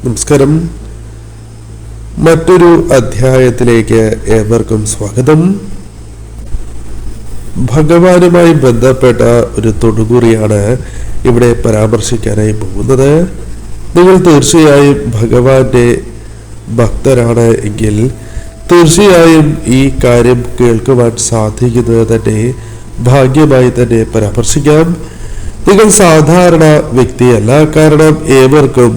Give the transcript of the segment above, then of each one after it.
നമസ്കാരം. മറ്റൊരു അധ്യായത്തിലേക്ക് ഏവർക്കും സ്വാഗതം. ഭഗവാനുമായി ബന്ധപ്പെട്ട ഒരു തൊടുകുറിയാണ് ഇവിടെ പരാമർശിക്കാനായി പോകുന്നത്. നിങ്ങൾ തീർച്ചയായും ഭഗവാന്റെ ഭക്തരാണ് എങ്കിൽ തീർച്ചയായും ഈ കാര്യം കേൾക്കുവാൻ സാധിക്കുന്നത് തന്നെ ഭാഗ്യമായി തന്നെ പരാമർശിക്കാം. നിങ്ങൾ സാധാരണ വ്യക്തിയല്ല, കാരണം ഏവർക്കും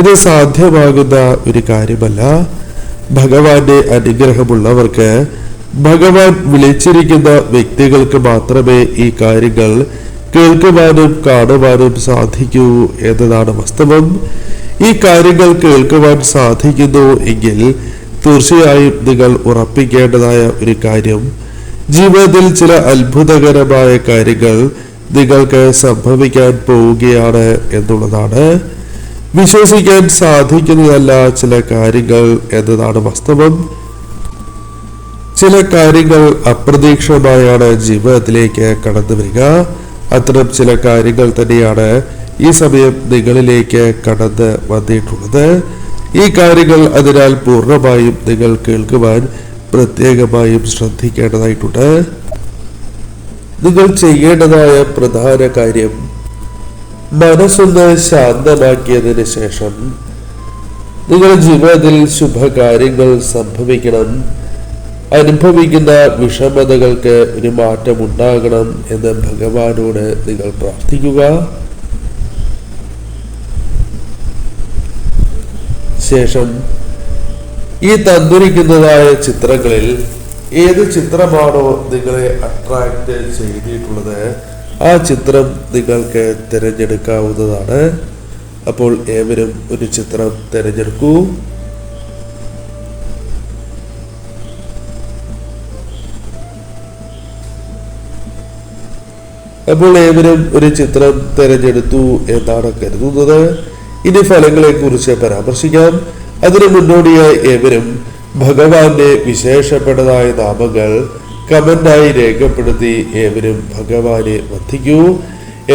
ഇത് സാധ്യമാകുന്ന ഒരു കാര്യമല്ല. ഭഗവാന്റെ അനുഗ്രഹമുള്ളവർക്ക്, ഭഗവാൻ വിളിച്ചിരിക്കുന്ന വ്യക്തികൾക്ക് മാത്രമേ ഈ കാര്യങ്ങൾ കേൾക്കുവാനും കാണുവാനും സാധിക്കൂ എന്നതാണ് വാസ്തവം. ഈ കാര്യങ്ങൾ കേൾക്കുവാൻ സാധിക്കുന്നു എങ്കിൽ തീർച്ചയായും നിങ്ങൾ ഉറപ്പിക്കേണ്ടതായ ഒരു കാര്യം, ജീവിതത്തിൽ ചില അത്ഭുതകരമായ കാര്യങ്ങൾ നിങ്ങൾക്ക് സംഭവിക്കാൻ പോവുകയാണ് എന്നുള്ളതാണ്. വിശ്വസിക്കാൻ സാധിക്കുന്നതല്ല ചില കാര്യങ്ങൾ എന്നതാണ് വാസ്തവം. ചില കാര്യങ്ങൾ അപ്രതീക്ഷിതമായാണ് ജീവിതത്തിലേക്ക് കടന്നു വരിക. അത്തരം ചില കാര്യങ്ങൾ തന്നെയാണ് ഈ സമയം നിങ്ങളിലേക്ക് കടന്ന് വന്നിട്ടുള്ളത്. ഈ കാര്യങ്ങൾ അതിനാൽ പൂർണ്ണമായും നിങ്ങൾ കേൾക്കുവാൻ പ്രത്യേകമായും ശ്രദ്ധിക്കേണ്ടതായിട്ടുണ്ട്. നിങ്ങൾ ചെയ്യേണ്ടതായ പ്രധാന കാര്യം, മനസ്സൊന്ന് ശാന്തമാക്കിയതിന് ശേഷം നിങ്ങളുടെ ജീവിതത്തിൽ ശുഭകാര്യങ്ങൾ സംഭവിക്കണം, അനുഭവിക്കുന്ന വിഷമതകൾക്ക് ഒരു മാറ്റം ഉണ്ടാകണം എന്ന് ഭഗവാനോട് നിങ്ങൾ പ്രാർത്ഥിക്കുക. ശേഷം ഈ തന്നിരിക്കുന്നതായ ചിത്രങ്ങളിൽ ഏത് ചിത്രമാണോ നിങ്ങളെ അട്രാക്ട് ചെയ്തിട്ടുള്ളത് ആ ചിത്രം നിങ്ങൾക്ക് തിരഞ്ഞെടുക്കാവുന്നതാണ്. അപ്പോൾ ഏവരും ഒരു ചിത്രം തിരഞ്ഞെടുക്കൂ. അപ്പോൾ ഏവരും ഒരു ചിത്രം തിരഞ്ഞെടുത്തു എന്നാണ് കരുതുന്നത്. ഇനി ഫലങ്ങളെ കുറിച്ച് പരാമർശിക്കാം. അതിനു മുന്നോടിയായി ഏവരും ഭഗവാന്റെ വിശേഷപ്പെട്ടതായ നാമങ്ങൾ കമന്റായി രേഖപ്പെടുത്തി ഏവരും ഭഗവാനെ വന്ദിക്കൂ.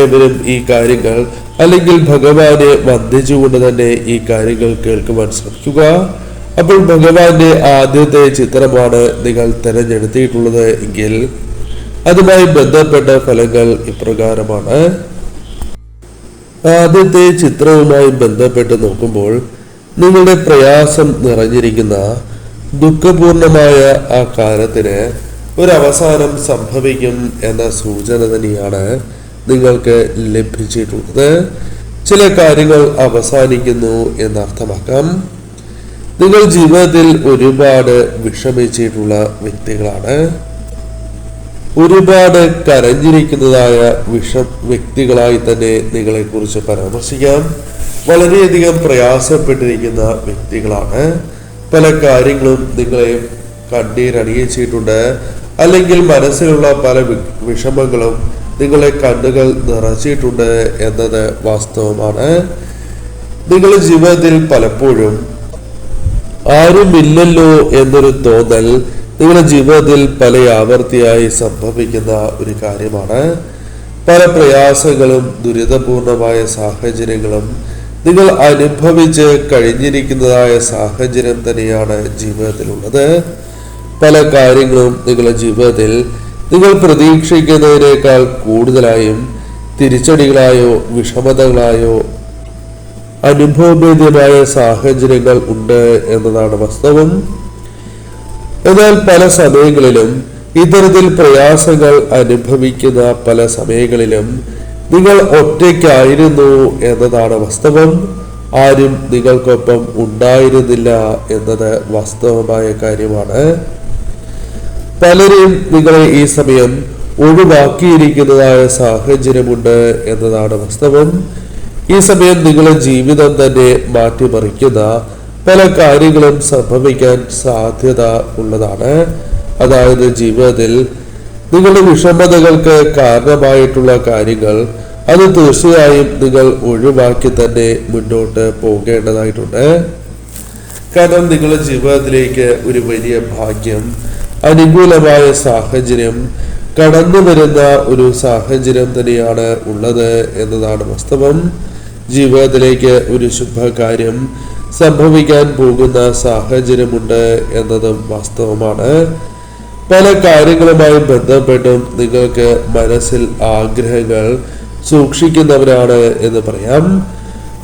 ഏവരും ഈ കാര്യങ്ങൾ അല്ലെങ്കിൽ ഭഗവാനെ വന്ദിച്ചുകൊണ്ട് തന്നെ ഈ കാര്യങ്ങൾ കേൾക്കുവാൻ ശ്രമിക്കുക. അപ്പോൾ ഭഗവാന്റെ ആദ്യത്തെ ചിത്രമാണ് നിങ്ങൾ തിരഞ്ഞെടുത്തിട്ടുള്ളത് എങ്കിൽ അതുമായി ബന്ധപ്പെട്ട ഫലങ്ങൾ ഇപ്രകാരമാണ്. ആദ്യത്തെ ചിത്രവുമായി ബന്ധപ്പെട്ട് നോക്കുമ്പോൾ നിങ്ങളുടെ പ്രയാസം നിറഞ്ഞിരിക്കുന്ന ദുഃഖപൂർണമായ ആ കാലത്തിന് ഒരവസാനം സംഭവിക്കും എന്ന സൂചന തന്നെയാണ് നിങ്ങൾക്ക് ലഭിച്ചിട്ടുള്ളത്. ചില കാര്യങ്ങൾ അവസാനിക്കുന്നു എന്നർത്ഥമാക്കാം. നിങ്ങൾ ജീവിതത്തിൽ ഒരുപാട് വിഷമിച്ചിട്ടുള്ള വ്യക്തികളാണ്. ഒരുപാട് കരഞ്ഞിരിക്കുന്നതായ വ്യക്തികളായി തന്നെ നിങ്ങളെ കുറിച്ച് പരാമർശിക്കാം. വളരെയധികം പ്രയാസപ്പെട്ടിരിക്കുന്ന വ്യക്തികളാണ്. പല കാര്യങ്ങളും നിങ്ങളെ കണ്ണീരണിയിച്ചിട്ടുണ്ട്, അല്ലെങ്കിൽ മനസ്സിലുള്ള പല വിഷമങ്ങളും നിങ്ങളെ കണ്ണുകൾ നിറച്ചിട്ടുണ്ട് എന്നത് വാസ്തവമാണ്. നിങ്ങളുടെ ജീവിതത്തിൽ പലപ്പോഴും ആരുമില്ലല്ലോ എന്നൊരു തോന്നൽ നിങ്ങളുടെ ജീവിതത്തിൽ പല ആവർത്തിയായി സംഭവിക്കുന്ന ഒരു കാര്യമാണ്. പല പ്രയാസങ്ങളും ദുരിതപൂർണമായ സാഹചര്യങ്ങളും നിങ്ങൾ അനുഭവിച്ച് കഴിഞ്ഞിരിക്കുന്നതായ സാഹചര്യം തന്നെയാണ് ജീവിതത്തിലുള്ളത്. പല കാര്യങ്ങളും നിങ്ങളുടെ ജീവിതത്തിൽ നിങ്ങൾ പ്രതീക്ഷിക്കുന്നതിനേക്കാൾ കൂടുതലായും തിരിച്ചടികളായോ വിഷമതകളായോ അനുഭവവേദ്യമായ സാഹചര്യങ്ങൾ ഉണ്ട് എന്നതാണ് വാസ്തവം. എന്നാൽ പല സമയങ്ങളിലും ഇത്തരത്തിൽ പ്രയാസങ്ങൾ അനുഭവിക്കുന്ന പല സമയങ്ങളിലും നിങ്ങൾ ഒറ്റയ്ക്കായിരുന്നു എന്നതാണ് വാസ്തവം. ആരും നിങ്ങൾക്കൊപ്പം ഉണ്ടായിരുന്നില്ല എന്നത് വാസ്തവമായ കാര്യമാണ്. പലരെയും നിങ്ങളെ ഈ സമയം ഒഴിവാക്കിയിരിക്കുന്നതായ സാഹചര്യമുണ്ട് എന്നതാണ് വാസ്തവം. ഈ സമയം നിങ്ങളുടെ ജീവിതം തന്നെ മാറ്റിമറിക്കുന്ന പല കാര്യങ്ങളും സംഭവിക്കാൻ സാധ്യത ഉള്ളതാണ്. അതായത് ജീവിതത്തിൽ നിങ്ങളുടെ വിഷമതകൾക്ക് കാരണമായിട്ടുള്ള കാര്യങ്ങൾ അത് തീർച്ചയായും നിങ്ങൾ ഒഴിവാക്കി തന്നെ മുന്നോട്ട് പോകേണ്ടതായിട്ടുണ്ട്. കാരണം നിങ്ങളുടെ ജീവിതത്തിലേക്ക് ഒരു വലിയ ഭാഗ്യം, അനുകൂലമായ സാഹചര്യം കടന്നു വരുന്ന ഒരു സാഹചര്യം തന്നെയാണ് ഉള്ളത് എന്നതാണ് വാസ്തവം. ജീവിതത്തിലേക്ക് ഒരു ശുഭകാര്യം സംഭവിക്കാൻ പോകുന്ന സാഹചര്യമുണ്ട് എന്നതും വാസ്തവമാണ്. പല കാര്യങ്ങളുമായി ബന്ധപ്പെട്ടും നിങ്ങൾക്ക് മനസ്സിൽ ആഗ്രഹങ്ങൾ സൂക്ഷിക്കുന്നവരാണ് എന്ന് പറയാം.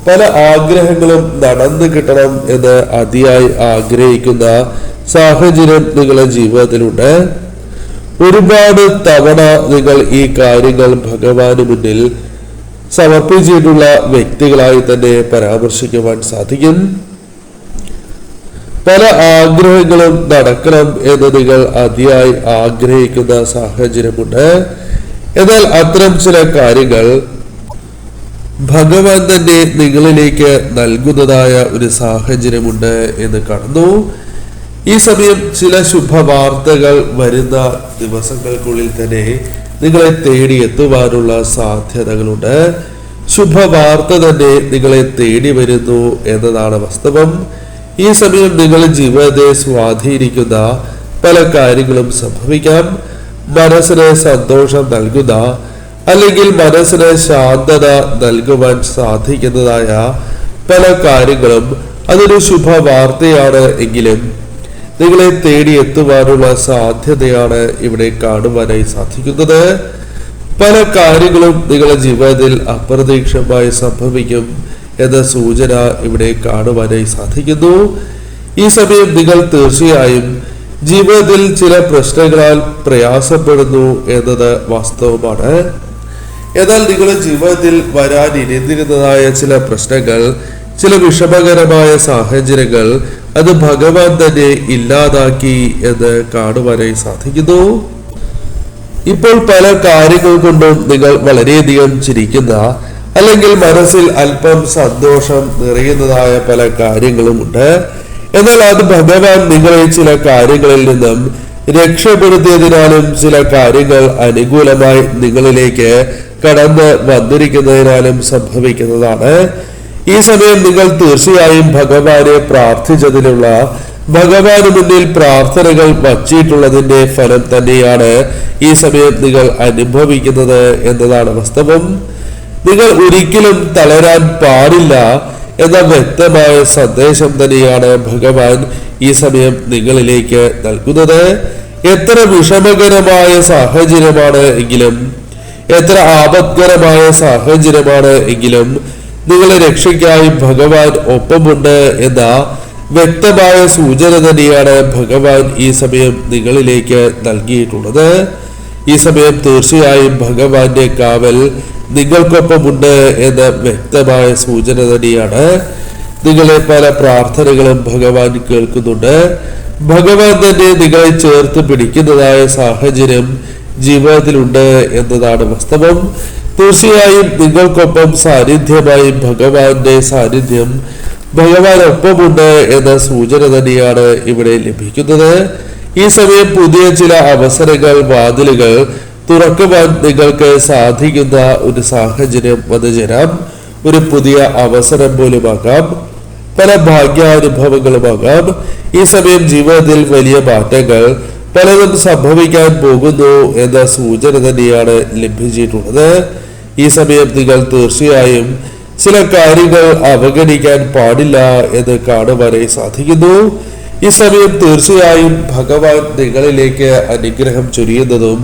പല ആഗ്രഹങ്ങളും നടന്നു കിട്ടണം എന്ന് അതിയായി ആഗ്രഹിക്കുന്ന സാഹചര്യം നിങ്ങളുടെ ജീവിതത്തിലുണ്ട്. ഒരുപാട് തവണ നിങ്ങൾ ഈ കാര്യങ്ങൾ ഭഗവാന് മുന്നിൽ സമർപ്പിച്ചിട്ടുള്ള വ്യക്തികളായി തന്നെ പരാമർശിക്കുവാൻ സാധിക്കും. പല ആഗ്രഹങ്ങളും നടക്കണം എന്ന് നിങ്ങൾ അതിയായി ആഗ്രഹിക്കുന്ന സാഹചര്യമുണ്ട്. എന്നാൽ അത്തരം ചില കാര്യങ്ങൾ ഭഗവാൻ തന്നെ നിങ്ങളിലേക്ക് നൽകുന്നതായ ഒരു സാഹചര്യമുണ്ട് എന്ന് കാണുന്നു. ഈ സമയം ചില ശുഭവാർത്തകൾ വരുന്ന ദിവസങ്ങൾക്കുള്ളിൽ തന്നെ നിങ്ങളെ തേടി എത്തുവാനുള്ള സാധ്യതകളുണ്ട്. ശുഭവാർത്ത തന്നെ നിങ്ങളെ തേടി വരുന്നു എന്നതാണ് വാസ്തവം. ഈ സമയം നിങ്ങളുടെ ജീവിതത്തെ സ്വാധീനിക്കുന്ന പല കാര്യങ്ങളും സംഭവിക്കാം. മനസ്സിന് സന്തോഷം നൽകുന്ന അല്ലെങ്കിൽ മനസ്സിന് ശാന്തത നൽകുവാൻ സാധിക്കുന്നതായ പല കാര്യങ്ങളും അതൊരു ശുഭവാർത്തയാണ് എങ്കിലും നിങ്ങളെ തേടി എത്തുവാനുള്ള സാധ്യതയാണ് ഇവിടെ കാണുവാനായി സാധിക്കുന്നത്. പല കാര്യങ്ങളും നിങ്ങളുടെ ജീവിതത്തിൽ അപ്രതീക്ഷിതമായി സംഭവിക്കും എന്ന സൂചന ഇവിടെ കാണുവാനായി സാധിക്കുന്നു. ഈ സമയം നിങ്ങൾ തീർച്ചയായും ജീവിതത്തിൽ ചില പ്രശ്നങ്ങളാൽ പ്രയാസപ്പെടുന്നു എന്നത് വാസ്തവമാണ്. എന്നാൽ നിങ്ങളുടെ ജീവിതത്തിൽ വരാനിരുന്നിരുന്നതായ ചില പ്രശ്നങ്ങൾ, ചില വിഷമകരമായ സാഹചര്യങ്ങൾ അത് ഭഗവാൻ തന്നെ ഇല്ലാതാക്കി എന്ന് കാണുവാനായി സാധിക്കുന്നു. ഇപ്പോൾ പല കാര്യങ്ങൾ കൊണ്ടും നിങ്ങൾ വളരെയധികം ചിരിക്കുന്ന അല്ലെങ്കിൽ മനസ്സിൽ അല്പം സന്തോഷം നിറയുന്നതായ പല കാര്യങ്ങളുമുണ്ട്. എന്നാൽ അത് ഭഗവാൻ നിങ്ങളെ ചില കാര്യങ്ങളിൽ നിന്നും രക്ഷപ്പെടുത്തിയതിനാലും ചില കാര്യങ്ങൾ അനുകൂലമായി നിങ്ങളിലേക്ക് കടന്ന് വന്നിരിക്കുന്നതിനാലും സംഭവിക്കുന്നതാണ്. ഈ സമയം നിങ്ങൾ തീർച്ചയായും ഭഗവാനെ പ്രാർത്ഥിച്ചതിനുള്ള, ഭഗവാന് മുന്നിൽ പ്രാർത്ഥനകൾ വച്ചിട്ടുള്ളതിന്റെ ഫലം തന്നെയാണ് ഈ സമയം നിങ്ങൾ അനുഭവിക്കുന്നത് എന്നതാണ് വാസ്തവം. നിങ്ങൾ ഒരിക്കലും തളരാൻ പാടില്ല എന്ന വ്യക്തമായ സന്ദേശം തന്നെയാണ് ഭഗവാൻ ഈ സമയം നിങ്ങളിലേക്ക് നൽകുന്നത്. എത്ര വിഷമകരമായ സാഹചര്യമാണ് എങ്കിലും, എത്ര ആപത്കരമായ സാഹചര്യമാണ് എങ്കിലും നിങ്ങളെ രക്ഷയ്ക്കായി ഭഗവാൻ ഒപ്പമുണ്ട് എന്ന വ്യക്തമായ സൂചന തന്നെയാണ് ഭഗവാൻ ഈ സമയം നിങ്ങളിലേക്ക് നൽകിയിട്ടുള്ളത്. ഈ സമയം തീർച്ചയായും ഭഗവാന്റെ കാവൽ നിങ്ങൾക്കൊപ്പമുണ്ട് എന്ന വ്യക്തമായ സൂചന തന്നെയാണ്. നിങ്ങളെ പല പ്രാർത്ഥനകളും ഭഗവാൻ കേൾക്കുന്നുണ്ട്. ഭഗവാൻ തന്നെ നിങ്ങളെ ചേർത്ത് പിടിക്കുന്നതായ സാഹചര്യം ജീവിതത്തിലുണ്ട് എന്നതാണ് വാസ്തവം. തീർച്ചയായും നിങ്ങൾക്കൊപ്പം സാന്നിധ്യമായി ഭഗവാന്റെ സാന്നിധ്യം, ഭഗവാൻ ഒപ്പമുണ്ട് എന്ന സൂചന തന്നെയാണ് ഇവിടെ ലഭിക്കുന്നത്. ഈ സമയം പുതിയ ചില അവസരങ്ങൾ, വാതിലുകൾ തുറക്കുവാൻ നിങ്ങൾക്ക് സാധിക്കുന്ന ഒരു സാഹചര്യം വന്നു ചേരാം. ഒരു പുതിയ അവസരം പോലുമാകാം, പല ഭാഗ്യാനുഭവങ്ങളുമാകാം. ഈ സമയം ജീവിതത്തിൽ വലിയ മാറ്റങ്ങൾ പലതും സംഭവിക്കാൻ പോകുന്നു എന്ന സൂചന തന്നെയാണ് ലഭിച്ചിട്ടുള്ളത്. ഈ സമയം നിങ്ങൾ തീർച്ചയായും ചില കാര്യങ്ങൾ അവഗണിക്കാൻ പാടില്ല എന്ന് കാണുവാനായി സാധിക്കുന്നു. ഈ സമയം തീർച്ചയായും ഭഗവാൻ നിങ്ങളിലേക്ക് അനുഗ്രഹം ചൊരിയുന്നതും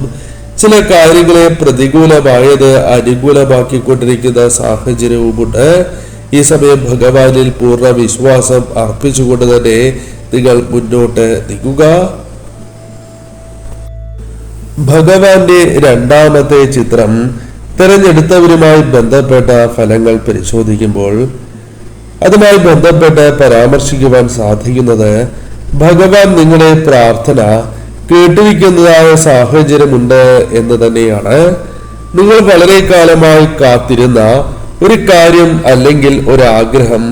ചില കാര്യങ്ങളെ പ്രതികൂലമായത് അനുകൂലമാക്കിക്കൊണ്ടിരിക്കുന്ന സാഹചര്യവുമുണ്ട്. ഈ സമയം ഭഗവാനിൽ പൂർണ്ണ വിശ്വാസം അർപ്പിച്ചുകൊണ്ട് തന്നെ നിങ്ങൾ മുന്നോട്ട് നീങ്ങുക. ഭഗവാന്റെ രണ്ടാമത്തെ ചിത്രം തിരഞ്ഞെടുത്തവരുമായി ബന്ധപ്പെട്ട ഫലങ്ങൾ പരിശോധിക്കുമ്പോൾ അതുമായി ബന്ധപ്പെട്ട് പരാമർശിക്കുവാൻ സാധിക്കുന്നത് ഭഗവാൻ നിങ്ങളുടെ പ്രാർത്ഥന കേട്ടിരിക്കുന്നതായ സാഹചര്യമുണ്ട് എന്ന് തന്നെയാണ്. നിങ്ങൾ വളരെ കാലമായി കാത്തിരുന്ന ഒരു കാര്യം അല്ലെങ്കിൽ ഒരാഗ്രഹം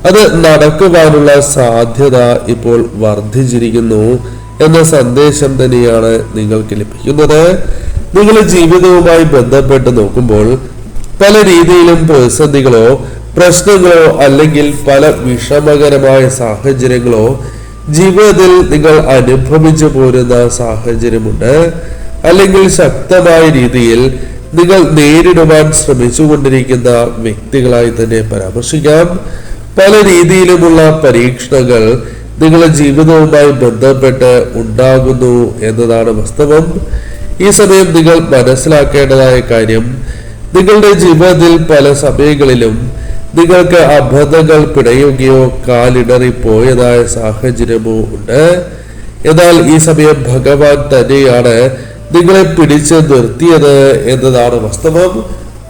അത് നടക്കുവാനുള്ള സാധ്യത ഇപ്പോൾ വർദ്ധിച്ചിരിക്കുന്നു എന്ന സന്ദേശം തന്നെയാണ് നിങ്ങൾക്ക് ലഭിക്കുന്നത്. നിങ്ങളുടെ ജീവിതവുമായി ബന്ധപ്പെട്ട് നോക്കുമ്പോൾ പല രീതിയിലും പ്രതിസന്ധികളോ പ്രശ്നങ്ങളോ അല്ലെങ്കിൽ പല വിഷമകരമായ സാഹചര്യങ്ങളോ ജീവിതത്തിൽ നിങ്ങൾ അനുഭവിച്ചു പോരുന്ന സാഹചര്യമുണ്ട്. അല്ലെങ്കിൽ ശക്തമായ രീതിയിൽ നിങ്ങൾ നേരിടുവാൻ ശ്രമിച്ചുകൊണ്ടിരിക്കുന്ന വ്യക്തികളായി തന്നെ പരാമർശിക്കാം. പല രീതിയിലുമുള്ള പരീക്ഷണങ്ങൾ നിങ്ങളുടെ ജീവിതവുമായി ബന്ധപ്പെട്ട് ഉണ്ടാകുന്നു എന്നതാണ് വാസ്തവം. ഈ സമയം നിങ്ങൾ മനസ്സിലാക്കേണ്ടതായ കാര്യം, നിങ്ങളുടെ ജീവിതത്തിൽ പല സമയങ്ങളിലും നിങ്ങൾക്ക് അബദ്ധങ്ങൾ പിടയുകയോ കാലിടറി പോയതായ സാഹചര്യമോ ഉണ്ട്. എന്നാൽ ഈ സമയം ഭഗവാൻ തന്നെയാണ് നിങ്ങളെ പിടിച്ച് നിർത്തിയത് എന്നതാണ് വാസ്തവം.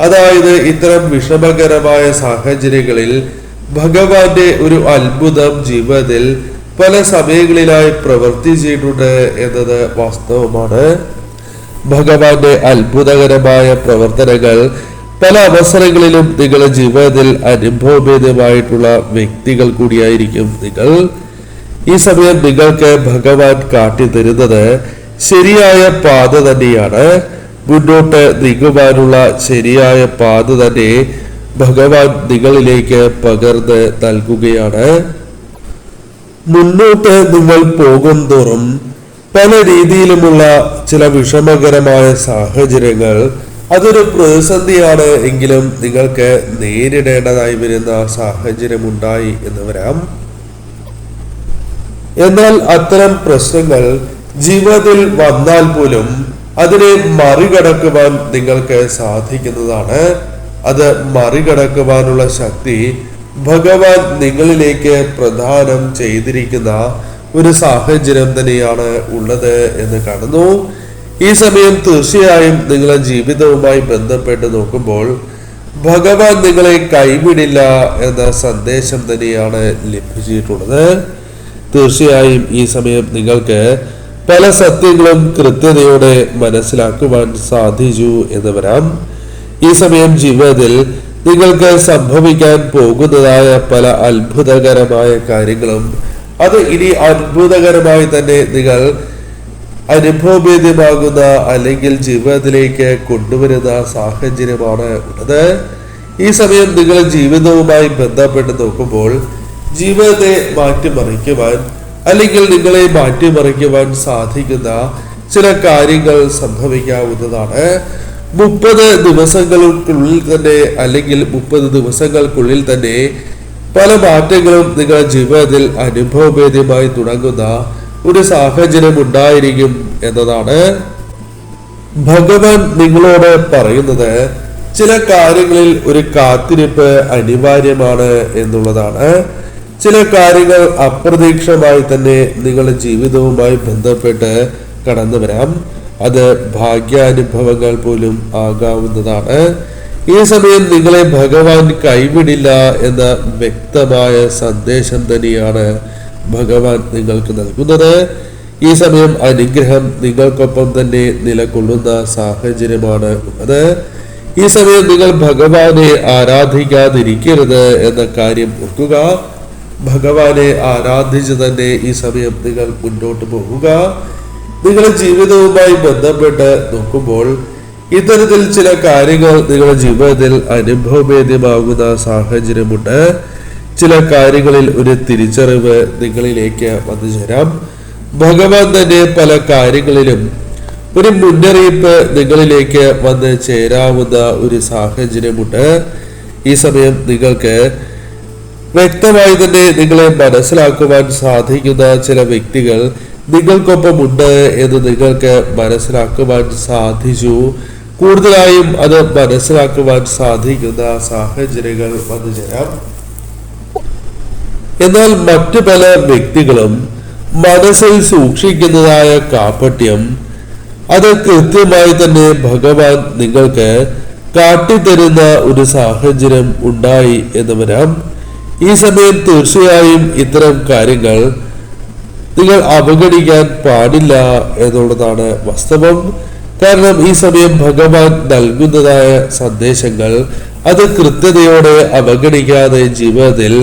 അതായത് ഇത്തരം വിഷമകരമായ സാഹചര്യങ്ങളിൽ ഭഗവാന്റെ ഒരു അത്ഭുതം ജീവിതത്തിൽ പല സമയങ്ങളിലായി പ്രവർത്തിച്ചിട്ടുണ്ട് എന്നത് വാസ്തവമാണ്. ഭഗവാന്റെ അത്ഭുതകരമായ പ്രവർത്തനങ്ങൾ പല അവസരങ്ങളിലും നിങ്ങളുടെ ജീവിതത്തിൽ അനുഭവഭേദമായിട്ടുള്ള വ്യക്തികൾ കൂടിയായിരിക്കും നിങ്ങൾ. ഈ സമയം നിങ്ങൾക്ക് ഭഗവാൻ കാട്ടിത്തരുന്നത് ശരിയായ പാത തന്നെയാണ്. മുന്നോട്ട് നീങ്ങുവാനുള്ള ശരിയായ പാത തന്നെ ഭഗവാൻ നിങ്ങളിലേക്ക് പകർന്ന് നൽകുകയാണ്. മുന്നോട്ട് നിങ്ങൾ പോകും തോറും പല രീതിയിലുമുള്ള ചില വിഷമകരമായ സാഹചര്യങ്ങൾ അതൊരു പ്രതിസന്ധിയാണ് എങ്കിലും നിങ്ങൾക്ക് നേരിടേണ്ടതായി വരുന്ന സാഹചര്യമുണ്ടായി എന്ന് വരാം. എന്നാൽ അത്തരം പ്രശ്നങ്ങൾ ജീവിതത്തിൽ വന്നാൽ പോലും അതിനെ മറികടക്കുവാൻ നിങ്ങൾക്ക് സാധിക്കുന്നതാണ്. അത് മറികടക്കുവാനുള്ള ശക്തി ഭഗവാൻ നിങ്ങളിലേക്ക് പ്രദാനം ചെയ്തിരിക്കുന്ന ഒരു സാഹചര്യം തന്നെയാണ് ഉള്ളത് എന്ന് കാണുന്നു. ഈ സമയം തീർച്ചയായും നിങ്ങളുടെ ജീവിതവുമായി ബന്ധപ്പെട്ട് നോക്കുമ്പോൾ ഭഗവാൻ നിങ്ങളെ കൈവിടില്ല എന്ന സന്ദേശം തന്നെയാണ് ലഭിച്ചിട്ടുള്ളത്. തീർച്ചയായും ഈ സമയം നിങ്ങൾക്ക് പല സത്യങ്ങളും കൃത്യതയോടെ മനസ്സിലാക്കുവാൻ സാധിച്ചു എന്ന് വരാം. ഈ സമയം ജീവിതത്തിൽ നിങ്ങൾക്ക് സംഭവിക്കാൻ പോകുന്നതായ പല അത്ഭുതകരമായ കാര്യങ്ങളും അത് ഇനി അത്ഭുതകരമായി തന്നെ നിങ്ങൾ അനുഭവഭേദ്യമാകുന്ന അല്ലെങ്കിൽ ജീവിതത്തിലേക്ക് കൊണ്ടുവരുന്ന സാഹചര്യമാണ് ഉള്ളത്. ഈ സമയം നിങ്ങളുടെ ജീവിതവുമായി ബന്ധപ്പെട്ട് നോക്കുമ്പോൾ ജീവിതത്തെ മാറ്റിമറിക്കുവാൻ അല്ലെങ്കിൽ നിങ്ങളെ മാറ്റിമറിക്കുവാൻ സാധിക്കുന്ന ചില കാര്യങ്ങൾ സംഭവിക്കാവുന്നതാണ്. 30 ദിവസങ്ങൾക്കുള്ളിൽ തന്നെ അല്ലെങ്കിൽ 30 ദിവസങ്ങൾക്കുള്ളിൽ തന്നെ പല മാറ്റങ്ങളും നിങ്ങളുടെ ജീവിതത്തിൽ അനുഭവഭേദ്യമായി തുടങ്ങുന്ന ഒരു സാഹചര്യം ഉണ്ടായിരിക്കും എന്നതാണ്. ഭഗവാൻ നിങ്ങളോട് പറയുന്നത് ചില കാര്യങ്ങളിൽ ഒരു കാത്തിരിപ്പ് അനിവാര്യമാണ് എന്നുള്ളതാണ്. ചില കാര്യങ്ങൾ അപ്രതീക്ഷിതമായി തന്നെ നിങ്ങളുടെ ജീവിതവുമായി ബന്ധപ്പെട്ട് കടന്നു വരാം. അത് ഭാഗ്യാനുഭവങ്ങൾ പോലും ആകാവുന്നതാണ്. ഈ സമയം നിങ്ങളെ ഭഗവാൻ കൈവിടില്ല എന്ന വ്യക്തമായ സന്ദേശം തന്നെയാണ് ഭഗവാൻ നിങ്ങൾക്ക് നൽകുന്നത്. ഈ സമയം അനുഗ്രഹം നിങ്ങൾക്കൊപ്പം തന്നെ നിലകൊള്ളുന്ന സാഹചര്യമാണ് ഉള്ളത്. ഈ സമയം നിങ്ങൾ ഭഗവാനെ ആരാധിക്കാതിരിക്കരുത് എന്ന കാര്യം ഓർക്കുക. ഭഗവാനെ ആരാധിച്ച് തന്നെ ഈ സമയം നിങ്ങൾ മുന്നോട്ട് പോകുക. നിങ്ങളുടെ ജീവിതവുമായി ബന്ധപ്പെട്ട് നോക്കുമ്പോൾ ഇത്തരത്തിൽ ചില കാര്യങ്ങൾ നിങ്ങളുടെ ജീവിതത്തിൽ അനുഭവഭേദ്യമാകുന്ന സാഹചര്യമുണ്ട്. ചില കാര്യങ്ങളിൽ ഒരു തിരിച്ചറിവ് നിങ്ങളിലേക്ക് വന്നു ചേരാം. ഭഗവാൻ തന്നെ പല കാര്യങ്ങളിലും ഒരു മുന്നറിയിപ്പ് നിങ്ങളിലേക്ക് വന്ന് ചേരാവുന്ന ഒരു സാഹചര്യമുണ്ട്. ഈ സമയം നിങ്ങൾക്ക് വ്യക്തമായി തന്നെ നിങ്ങളെ മനസ്സിലാക്കുവാൻ സാധിക്കുന്ന ചില വ്യക്തികൾ നിങ്ങൾക്കൊപ്പമുണ്ട് എന്ന് നിങ്ങൾക്ക് മനസ്സിലാക്കുവാൻ സാധിച്ചു. കൂടുതലായും അത് മനസ്സിലാക്കുവാൻ സാധിക്കുന്ന സാഹചര്യങ്ങൾ വന്നു ചേരാം. എന്നാൽ മറ്റു പല വ്യക്തികളും മനസ്സിൽ സൂക്ഷിക്കുന്നതായ കാപട്യം അത് കൃത്യമായി തന്നെ ഭഗവാൻ നിങ്ങൾക്ക് കാട്ടിത്തരുന്ന ഒരു സാഹചര്യം ഉണ്ടായി എന്ന് വരാം. ഈ സമയം തീർച്ചയായും ഇത്തരം കാര്യങ്ങൾ നിങ്ങൾ അവഗണിക്കാൻ പാടില്ല എന്നുള്ളതാണ് വാസ്തവം. കാരണം ഈ സമയം ഭഗവാൻ നൽകുന്നതായ സന്ദേശങ്ങൾ അത് കൃത്യതയോടെ അവഗണിക്കാതെ ജീവിതത്തിൽ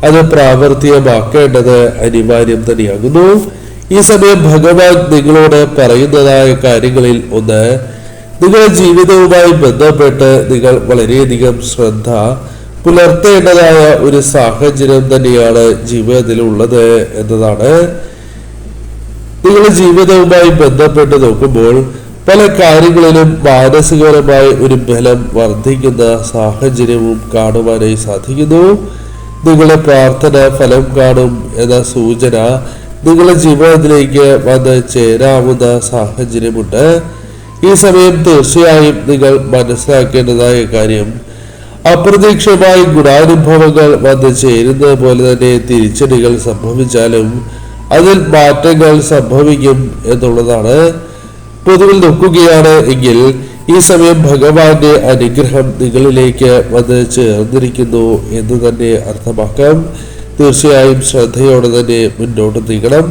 അത് പ്രാവർത്തികമാക്കേണ്ടത് അനിവാര്യം തന്നെയാകുന്നു. ഈ സമയം ഭഗവാൻ നിങ്ങളോട് പറയുന്നതായ കാര്യങ്ങളിൽ ഒന്ന്, നിങ്ങളുടെ ജീവിതവുമായി ബന്ധപ്പെട്ട് നിങ്ങൾ വളരെയധികം ശ്രദ്ധ പുലർത്തേണ്ടതായ ഒരു സാഹചര്യം തന്നെയാണ് ജീവിതത്തിൽ ഉള്ളത് എന്നതാണ്. നിങ്ങളുടെ ജീവിതവുമായി ബന്ധപ്പെട്ട് നോക്കുമ്പോൾ പല കാര്യങ്ങളിലും മാനസികപരമായി ഒരു ബലം വർദ്ധിക്കുന്ന സാഹചര്യവും കാണുവാനായി സാധിക്കുന്നു. നിങ്ങളുടെ പ്രാർത്ഥന ഫലം കാണും എന്ന സൂചന നിങ്ങളുടെ ജീവിതത്തിലേക്ക് വന്ന് ചേരാവുന്ന സാഹചര്യമുണ്ട്. ഈ സമയം തീർച്ചയായും നിങ്ങൾ മനസ്സിലാക്കേണ്ടതായ കാര്യം, അപ്രതീക്ഷിതമായി ഗുണാനുഭവങ്ങൾ വന്ന് ചേരുന്നത് പോലെ തന്നെ തിരിച്ചടികൾ സംഭവിച്ചാലും അതിൽ മാറ്റങ്ങൾ സംഭവിക്കും എന്നുള്ളതാണ്. പൊതുവിൽ നോക്കുകയാണ് എങ്കിൽ ഈ സമയം ഭഗവാന്റെ അനുഗ്രഹം നിങ്ങളിലേക്ക് വന്ന് ചേർന്നിരിക്കുന്നു എന്ന് തന്നെ അർത്ഥമാക്കാം. തീർച്ചയായും ശ്രദ്ധയോടെ തന്നെ മുന്നോട്ട് നീങ്ങണം.